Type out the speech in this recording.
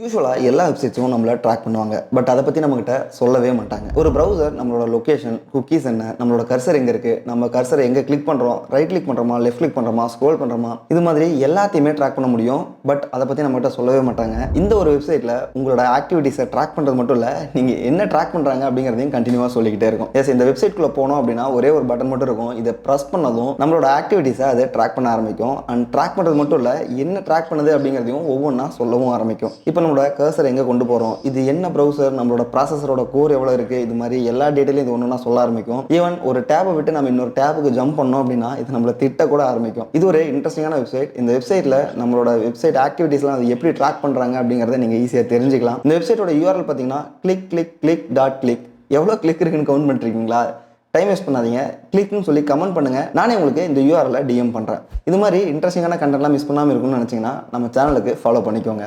யூசுவலாக எல்லா வெப்சைட்ஸும் நம்மளை ட்ராக் பண்ணுவாங்க. பட் அதை பற்றி நம்மகிட்ட சொல்லவே மாட்டாங்க. ஒரு ப்ரௌசர் நம்மளோட லொக்கேஷன், குக்கீஸ் என்ன, நம்மளோட கர்சர் எங்கே இருக்குது, நம்ம கர்சரை எங்கே கிளிக் பண்ணுறோம், ரைட் கிளிக் பண்ணுறோமா, லெஃப்ட் கிளிக் பண்ணுறோமா, ஸ்க்ரோல் பண்ணுறோமா, இது மாதிரி எல்லாத்தையுமே ட்ராக் பண்ண முடியும். பட் அதை பற்றி நம்மகிட்ட சொல்லவே மாட்டாங்க. இந்த ஒரு வெப்சைட்டில் உங்களோட ஆக்டிவிட்டீஸை ட்ராக் பண்ணுறது மட்டும் இல்லை, நீங்கள் என்ன ட்ராக் பண்ணுறாங்க அப்படிங்கிறதையும் கண்டினியூவாக சொல்லிக்கிட்டே இருக்கும். எஸ், இந்த வெப்சைட்குள்ளே போனோம் அப்படின்னா ஒரே ஒரு பட்டன் மட்டும் இருக்கும். இதை ப்ரெஸ் பண்ணதும் நம்மளோட ஆக்டிவிட்டீஸை அதை ட்ராக் பண்ண ஆரம்பிக்கும். அண்ட் ட்ராக் பண்ணுறது மட்டும் இல்லை, என்ன ட்ராக் பண்ணுது அப்படிங்கிறதையும் ஒவ்வொன்றா சொல்லவும் ஆரம்பிக்கும். இப்போ நம்மளோட கர்சர் எங்கே கொண்டு போகிறோம், இது என்ன ப்ரௌசர், நம்மளோட ப்ராசஸரோட கோர் எவ்வளோ இருக்குது, இது மாதிரி எல்லா டீட்டெயிலும் இது ஒன்றுனா சொல்ல ஆரம்பிக்கும். ஈவன் ஒரு டேபை விட்டு நம்ம இன்னொரு டேபுக்கு ஜம்ப் பண்ணோம் அப்படின்னா இது நம்மளை திட்ட கூட ஆரம்பிக்கும். இது ஒரு இன்ட்ரெஸ்டிங்கான வெப்சைட். இந்த வெப்சைட்டில் நம்மளோட வெப்சைட் ஆக்டிவிட்டீஸ்லாம் அது எப்படி ட்ராக் பண்ணுறாங்க அப்படிங்கிறத நீங்கள் ஈஸியாக தெரிஞ்சுக்கலாம். இந்த வெப்சைட்டோட யூஆர்எல் பார்த்தீங்கன்னா click எவ்வளோ கிளிக் இருக்குன்னு கவுண்ட் பண்ணிருக்கீங்களா? டைம் வேஸ்ட் பண்ணாதீங்க, கிளிக்னு சொல்லி கமெண்ட் பண்ணுங்கள். நானே உங்களுக்கு இந்த யூஆர்எல்லை டிஎம் பண்ணுறேன். இது மாதிரி இன்ட்ரெஸ்டிங்கான கண்டென்ட்லாம் மிஸ் பண்ணாமல் இருக்கும்னு நினச்சிங்கன்னா நம்ம சேனலுக்கு ஃபாலோ பண்ணிக்கோங்க.